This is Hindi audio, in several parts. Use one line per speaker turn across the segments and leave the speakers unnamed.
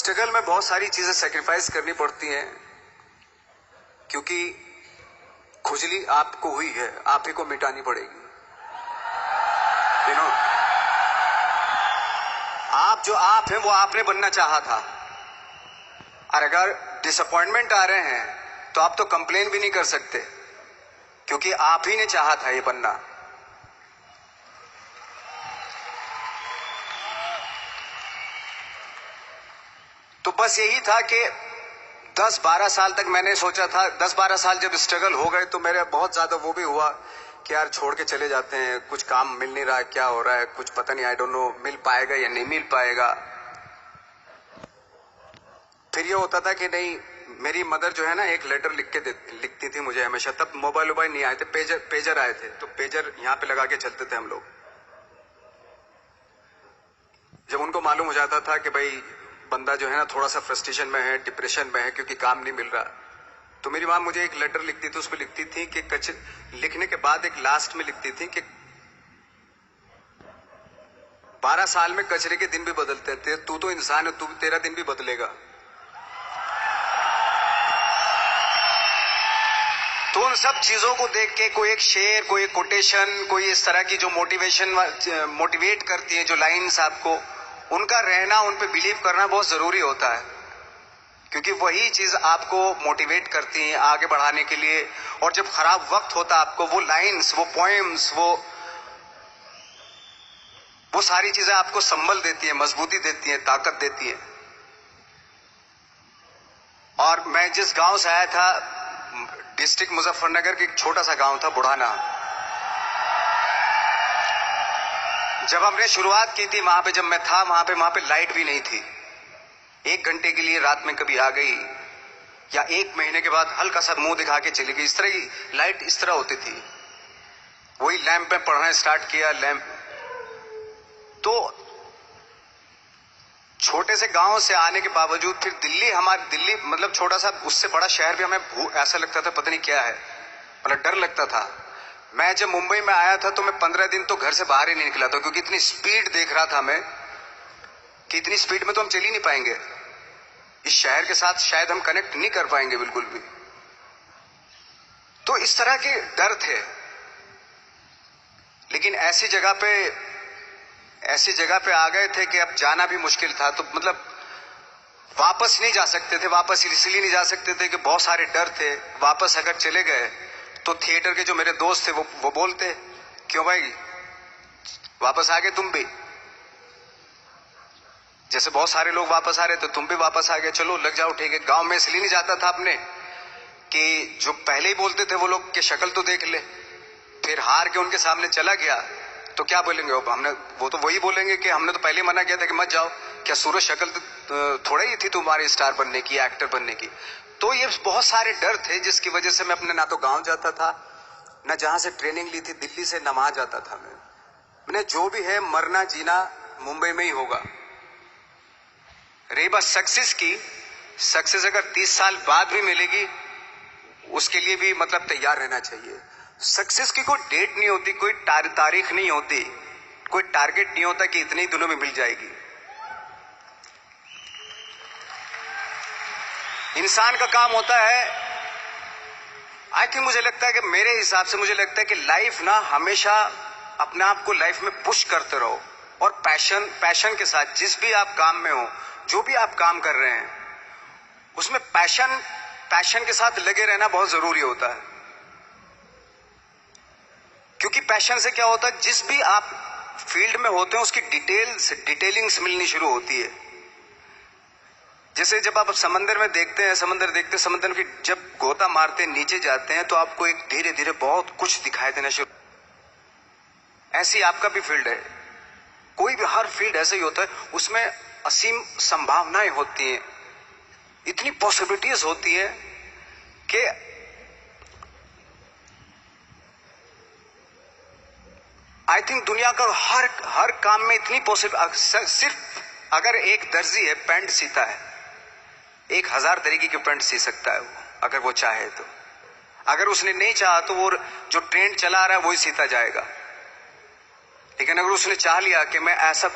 स्ट्रगल में बहुत सारी चीजें सेक्रीफाइस करनी पड़ती हैं, क्योंकि खुजली आपको हुई है, आप ही को मिटानी पड़ेगी। आप जो आप हैं वो आपने बनना चाहा था, और अगर डिसअपॉइंटमेंट आ रहे हैं तो आप तो कंप्लेन भी नहीं कर सकते, क्योंकि आप ही ने चाहा था ये बनना। तो बस यही था कि 10-12 साल तक मैंने सोचा था, 10-12 साल जब स्ट्रगल हो गए तो मेरे बहुत ज्यादा वो भी हुआ कि यार छोड़ के चले जाते हैं, कुछ काम मिल नहीं रहा है, क्या हो रहा है कुछ पता नहीं, आई डोंट नो मिल पाएगा या नहीं मिल पाएगा। फिर ये होता था कि नहीं, मेरी मदर जो है ना एक लेटर लिखती थी मुझे हमेशा। तब मोबाइल नहीं आए थे, पेजर आए थे, तो पेजर यहाँ पे लगा के चलते थे हम लोग। जब उनको मालूम हो जाता था कि भाई बंदा जो है ना थोड़ा सा फ्रस्ट्रेशन में है, डिप्रेशन में है क्योंकि काम नहीं मिल रहा, तो मेरी माँ मुझे एक लेटर लिखती थी। उसमें लिखती थी कि लिखने के बाद एक लास्ट में लिखती थी कि 12 साल में कचरे के दिन भी बदलते थे, तू तो इंसान है, तू तेरा दिन भी बदलेगा। तो उन सब चीजों को देख के कोई एक शेर, कोई एक कोटेशन, कोई इस तरह की जो मोटिवेट करती है, जो लाइंस आपको, उनका रहना, उन पे बिलीव करना बहुत जरूरी होता है, क्योंकि वही चीज आपको मोटिवेट करती है आगे बढ़ाने के लिए। और जब खराब वक्त होता है आपको, वो लाइंस, वो पोएम्स, वो सारी चीजें आपको संबल देती है, मजबूती देती है, ताकत देती है। और मैं जिस गांव से आया था, डिस्ट्रिक्ट मुजफ्फरनगर के एक छोटा सा गांव था बुढ़ाना। जब हमने शुरुआत की थी वहां पे, जब मैं था वहां पे लाइट भी नहीं थी। 1 घंटे के लिए रात में कभी आ गई, या 1 महीने के बाद हल्का सा मुंह दिखा के चली गई। इस तरह की लाइट इस तरह होती थी। वही लैंप में पढ़ना स्टार्ट किया, लैंप। तो छोटे से गांव से आने के बावजूद फिर दिल्ली मतलब छोटा सा, उससे बड़ा शहर भी हमें ऐसा लगता था पता नहीं क्या है, मतलब डर लगता था। मैं जब मुंबई में आया था तो मैं 15 दिन तो घर से बाहर ही नहीं निकला था, क्योंकि इतनी स्पीड देख रहा था मैं कि इतनी स्पीड में तो हम चल ही नहीं पाएंगे, इस शहर के साथ शायद हम कनेक्ट नहीं कर पाएंगे बिल्कुल भी। तो इस तरह के डर थे। लेकिन ऐसी जगह पे आ गए थे कि अब जाना भी मुश्किल था। तो मतलब वापस नहीं जा सकते थे। वापस इसलिए नहीं जा सकते थे कि बहुत सारे डर थे। वापस अगर चले गए तो थिएटर के जो मेरे दोस्त थे वो बोलते, क्यों भाई वापस आ गए तुम भी, जैसे बहुत सारे लोग वापस आ रहे थे तुम भी वापस आ गए, चलो लग जाओ ठीक है। गांव में इसलिए नहीं जाता था अपने कि जो पहले ही बोलते थे वो लोग कि शक्ल तो देख ले, फिर हार के उनके सामने चला गया तो क्या बोलेंगे वो तो वही बोलेंगे कि हमने तो पहले ही मना किया था कि मत जाओ। क्या सूरज शक्ल तो थोड़ा ही थी तुम्हारी स्टार बनने की, एक्टर बनने की। तो ये बहुत सारे डर थे जिसकी वजह से मैं अपने ना तो गांव जाता था, ना जहां से ट्रेनिंग ली थी दिल्ली से, ना वहां जाता था। मैंने जो भी है मरना जीना मुंबई में ही होगा। रही बात सक्सेस की, सक्सेस अगर 30 साल बाद भी मिलेगी उसके लिए भी मतलब तैयार रहना चाहिए। सक्सेस की कोई डेट नहीं होती, कोई तारीख नहीं होती, कोई टारगेट नहीं होता कि इतने ही दिनों में मिल जाएगी। इंसान का काम होता है, आई थिंक मुझे लगता है कि मेरे हिसाब से मुझे लगता है कि लाइफ ना हमेशा अपने आप को लाइफ में पुश करते रहो, और पैशन के साथ जिस भी आप काम में हो, जो भी आप काम कर रहे हैं उसमें पैशन के साथ लगे रहना बहुत जरूरी होता है। क्योंकि पैशन से क्या होता है, जिस भी आप फील्ड में होते हैं उसकी डिटेलिंग्स मिलनी शुरू होती है। जैसे जब आप समंदर में देखते हैं, समंदर की जब गोता मारते नीचे जाते हैं तो आपको एक धीरे धीरे बहुत कुछ दिखाई देना शुरू। ऐसी आपका भी फील्ड है, कोई भी हर फील्ड ऐसा ही होता है, उसमें असीम संभावनाएं होती हैं, इतनी पॉसिबिलिटीज होती है कि आई थिंक दुनिया का हर काम में इतनी सिर्फ अगर एक दर्जी है पैंट सीता है, 1000 तरीके की पैंट सी सकता है वो, अगर वो चाहे तो। अगर उसने नहीं चाहा तो वो जो ट्रेंड चला रहा है वही सीता जाएगा। लेकिन अगर उसने चाह लिया कि मैं ऐसा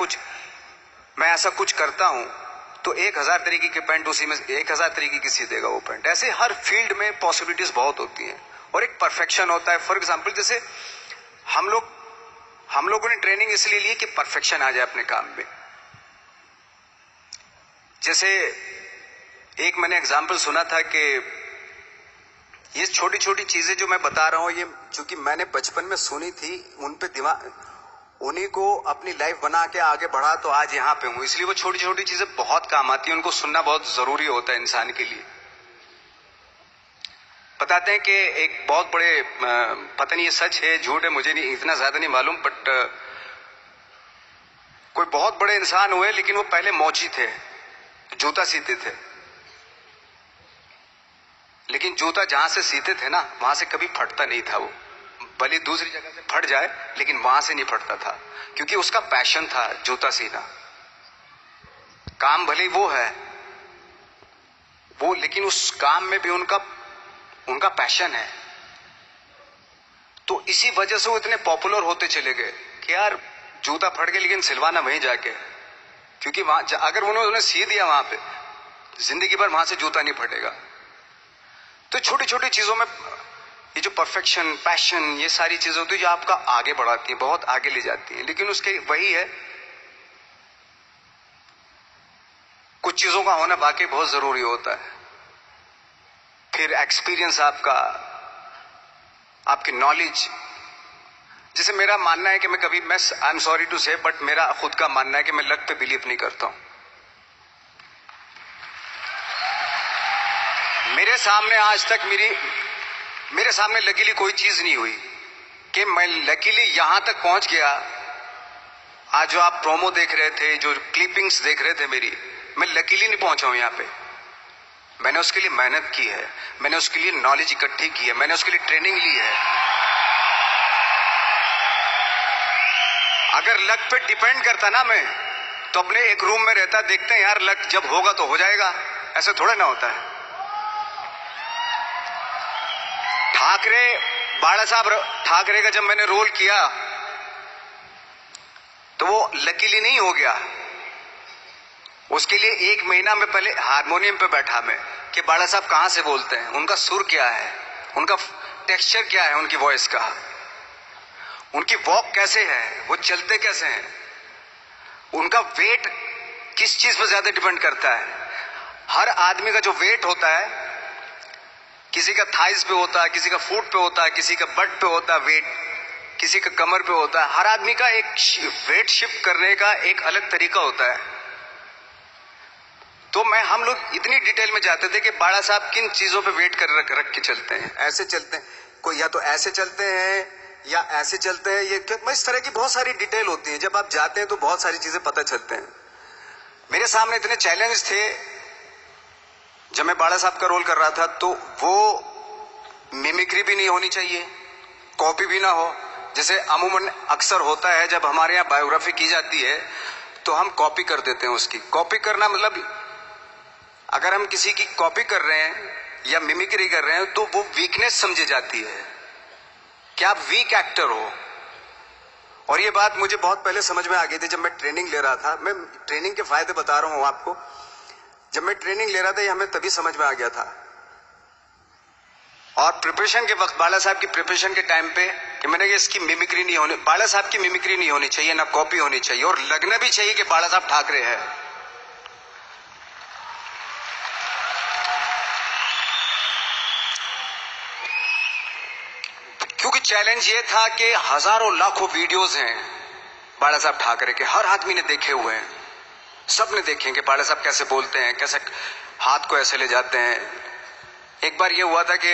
कुछ करता हूं, तो 1000 तरीके के पैंट उसी में 1000 तरीके की सी देगा वो पैंट। ऐसे हर फील्ड में पॉसिबिलिटीज बहुत होती हैं और एक परफेक्शन होता है। फॉर एग्जाम्पल जैसे हम लोगों ने ट्रेनिंग इसलिए ली कि परफेक्शन आ जाए अपने काम में। जैसे एक मैंने एग्जाम्पल सुना था कि ये छोटी छोटी चीजें जो मैं बता रहा हूं, ये चूंकि मैंने बचपन में सुनी थी, उन पे दिमाग, उन्हीं को अपनी लाइफ बना के आगे बढ़ा तो आज यहां पे हूं। इसलिए वो छोटी छोटी चीजें बहुत काम आती हैं, उनको सुनना बहुत जरूरी होता है इंसान के लिए। बताते हैं कि एक बहुत बड़े, पता नहीं ये सच है झूठ है, मुझे नहीं इतना ज्यादा नहीं मालूम, बट कोई बहुत बड़े इंसान हुए, लेकिन वो पहले मोची थे, जूता सीते थे। लेकिन जूता जहां से सीते थे ना, वहां से कभी फटता नहीं था वो, भले दूसरी जगह से फट जाए लेकिन वहां से नहीं फटता था, क्योंकि उसका पैशन था जूता सीना। काम भले वो है वो, लेकिन उस काम में भी उनका पैशन है। तो इसी वजह से वो इतने पॉपुलर होते चले गए कि यार जूता फट गया लेकिन सिलवाना वहीं जाके, क्योंकि वहां अगर उन्होंने सी दिया वहां पे, जिंदगी भर वहां से जूता नहीं फटेगा। तो छोटी छोटी चीजों में ये जो परफेक्शन, पैशन, ये सारी चीजें होती है जो आपका आगे बढ़ाती है, बहुत आगे ले जाती है। लेकिन उसके वही है, कुछ चीजों का होना वाकई बहुत जरूरी होता है। फिर एक्सपीरियंस आपकी नॉलेज। जैसे मेरा मानना है कि मैं कभी, मैं आई एम सॉरी टू से, बट मेरा खुद का मानना है कि मैं लक पे बिलीव नहीं करता हूं। मेरे सामने आज तक मेरे सामने लकीली कोई चीज नहीं हुई कि मैं लकीली यहां तक पहुंच गया। आज जो आप प्रोमो देख रहे थे, जो क्लिपिंग्स देख रहे थे मेरी, मैं लकीली नहीं पहुंचा हूं यहां पे। मैंने उसके लिए मेहनत की है, मैंने उसके लिए नॉलेज इकट्ठी की है, मैंने उसके लिए ट्रेनिंग ली है। अगर लक पे डिपेंड करता ना मैं, तो अपने एक रूम में रहता, देखते हैं यार लक जब होगा तो हो जाएगा, ऐसे थोड़ा ना होता है। बाला साहब ठाकरे का जब मैंने रोल किया तो वो लकीली नहीं हो गया। उसके लिए 1 महीना में पहले हारमोनियम पे बैठा मैं कि बाला साहब कहां से बोलते हैं, उनका सुर क्या है, उनका टेक्सचर क्या है, उनकी वॉइस का, उनकी वॉक कैसे है, वो चलते कैसे हैं, उनका वेट किस चीज पर ज्यादा डिपेंड करता है। हर आदमी का जो वेट होता है, किसी का थाइस पे होता है, किसी का फुट पे होता है, किसी का बट पे होता है वेट, किसी का कमर पे होता है। हर आदमी का एक वेट शिफ्ट करने का एक अलग तरीका होता है। तो हम लोग इतनी डिटेल में जाते थे कि बाला साहब किन चीजों पे वेट कर रख के चलते हैं, ऐसे चलते हैं, कोई या तो ऐसे चलते हैं या ऐसे चलते हैं, ये इस तरह की बहुत सारी डिटेल होती है। जब आप जाते हैं तो बहुत सारी चीजें पता चलते हैं। मेरे सामने इतने चैलेंज थे जब मैं बाला साहब का रोल कर रहा था, तो वो मिमिक्री भी नहीं होनी चाहिए, कॉपी भी ना हो। जैसे अमूमन अक्सर होता है जब हमारे यहाँ बायोग्राफी की जाती है तो हम कॉपी कर देते हैं उसकी। कॉपी करना मतलब अगर हम किसी की कॉपी कर रहे हैं या मिमिक्री कर रहे हैं तो वो वीकनेस समझी जाती है कि आप वीक एक्टर हो। और ये बात मुझे बहुत पहले समझ में आ गई थी जब मैं ट्रेनिंग ले रहा था। मैं ट्रेनिंग के फायदे बता रहा हूं आपको। जब मैं ट्रेनिंग ले रहा था ये हमें तभी समझ में आ गया था। और प्रिपरेशन के वक्त, बाला साहब की प्रिपरेशन के टाइम पे, कि मैंने इसकी मिमिक्री नहीं होनी, बाला साहब की मिमिक्री नहीं होनी चाहिए, ना कॉपी होनी चाहिए, और लगना भी चाहिए कि बाला साहब ठाकरे है। क्योंकि चैलेंज ये था कि हजारों लाखों वीडियोस हैं बाला साहब ठाकरे के, हर आदमी ने देखे हुए हैं, सब ने देखे कि बाला साहब कैसे बोलते हैं, कैसे हाथ को ऐसे ले जाते हैं। एक बार ये हुआ था कि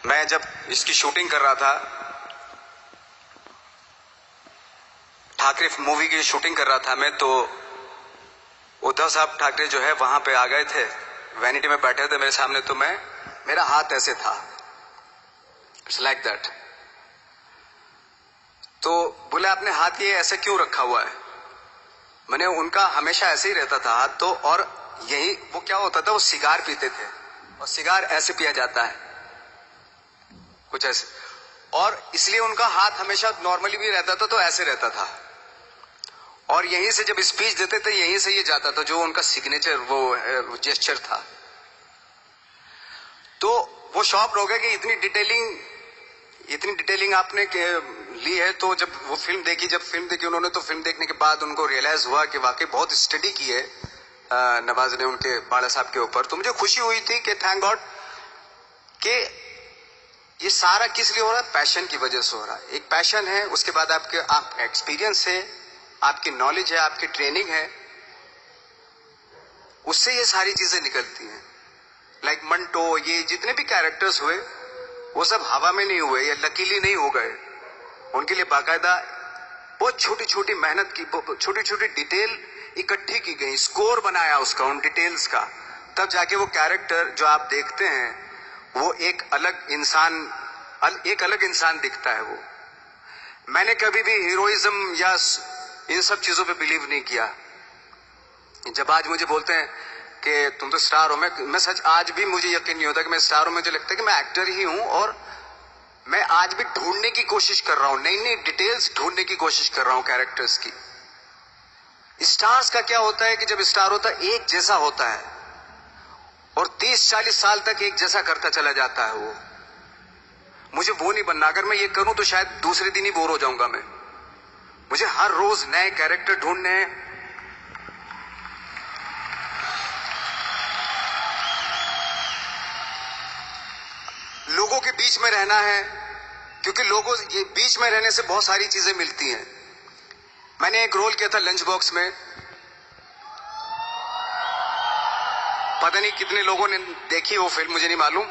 मैं जब इसकी शूटिंग कर रहा था, ठाकरे मूवी की शूटिंग कर रहा था मैं, तो उद्धव साहब ठाकरे जो है वहां पे आ गए थे, वैनिटी में बैठे थे मेरे सामने। तो मेरा हाथ ऐसे था, इट्स लाइक दैट। तो बोले आपने हाथ ये ऐसे क्यों रखा हुआ है? मैंने, उनका हमेशा ऐसे ही रहता था हाथ। तो और यही वो क्या होता था, वो सिगार पीते थे और सिगार ऐसे पिया जाता है कुछ ऐसे, और इसलिए उनका हाथ हमेशा नॉर्मली भी रहता था तो ऐसे रहता था। और यहीं से जब स्पीच देते थे यहीं से ये जाता था, जो उनका सिग्नेचर वो जेस्चर था। तो वो शॉक्ड हो गए कि इतनी डिटेलिंग आपने ली है। तो जब वो फिल्म देखी उन्होंने, तो फिल्म देखने के बाद उनको रियलाइज हुआ कि वाकई बहुत स्टडी की है नवाज ने उनके बाला साहब के ऊपर। तो मुझे खुशी हुई थी कि थैंक गॉड कि ये सारा किस लिए हो रहा है, पैशन की वजह से हो रहा है। एक पैशन है, उसके बाद आपका एक्सपीरियंस है, आपकी नॉलेज है, आपकी ट्रेनिंग है, उससे ये सारी चीजें निकलती हैं। लाइक मंटो, ये जितने भी कैरेक्टर्स हुए वो सब हवा में नहीं हुए या लकीली नहीं हो गए। उनके लिए बाकायदा बहुत छोटी छोटी मेहनत की, छोटी छोटी डिटेल इकट्ठी की गई, स्कोर बनाया उसका, उन डिटेल्स का, तब जाके वो कैरेक्टर जो आप देखते हैं वो एक अलग इंसान दिखता है। वो मैंने कभी भी हीरोइज्म या इन सब चीजों पे बिलीव नहीं किया। जब आज मुझे बोलते हैं कि तुम तो स्टार हो, मैं सच आज भी मुझे यकीन नहीं होता कि मैं स्टार हूं। मुझे लगता है कि मैं एक्टर ही हूं, और मैं आज भी ढूंढने की कोशिश कर रहा हूं, नई नई डिटेल्स ढूंढने की कोशिश कर रहा हूं कैरेक्टर्स की। स्टार्स का क्या होता है कि जब स्टार होता है एक जैसा होता है और 30-40 साल तक एक जैसा करता चला जाता है। वो मुझे वो नहीं बनना। अगर मैं ये करूं तो शायद दूसरे दिन ही बोर हो जाऊंगा मैं। मुझे हर रोज नए कैरेक्टर ढूंढने हैं। लोगों के बीच में रहना है, क्योंकि लोगों के बीच में रहने से बहुत सारी चीजें मिलती हैं। मैंने एक रोल किया था लंच बॉक्स में, पता नहीं कितने लोगों ने देखी वो फिल्म, मुझे नहीं मालूम।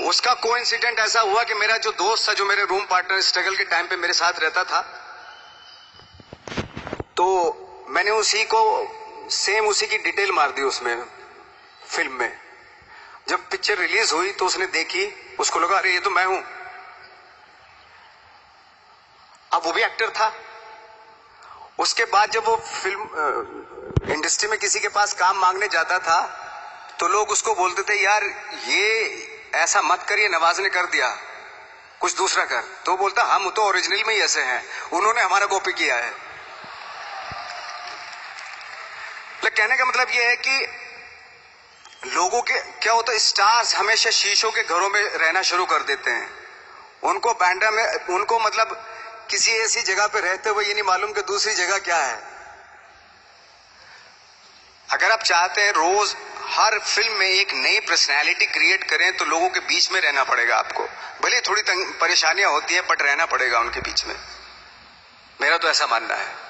उसका कोइंसिडेंट ऐसा हुआ कि मेरा जो दोस्त था, जो मेरे रूम पार्टनर स्ट्रगल के टाइम पे मेरे साथ रहता था, तो मैंने उसी की डिटेल मार दी उसमें फिल्म में। जब पिक्चर रिलीज हुई तो उसने देखी, उसको लगा अरे ये तो मैं हूं। अब वो भी एक्टर था। उसके बाद जब वो फिल्म इंडस्ट्री में किसी के पास काम मांगने जाता था तो लोग उसको बोलते थे यार ये ऐसा मत कर, ये नवाज ने कर दिया, कुछ दूसरा कर। तो बोलता हम तो ओरिजिनल में ही ऐसे हैं, उन्होंने हमारा कॉपी किया है। कहने का मतलब ये है कि लोगों के क्या होता है, स्टार्स हमेशा शीशों के घरों में रहना शुरू कर देते हैं। उनको बैंड्रा में, उनको मतलब किसी ऐसी जगह पे रहते हुए ये नहीं मालूम कि दूसरी जगह क्या है। अगर आप चाहते हैं रोज हर फिल्म में एक नई पर्सनैलिटी क्रिएट करें तो लोगों के बीच में रहना पड़ेगा आपको। भले थोड़ी परेशानियां होती है बट रहना पड़ेगा उनके बीच में। मेरा तो ऐसा मानना है।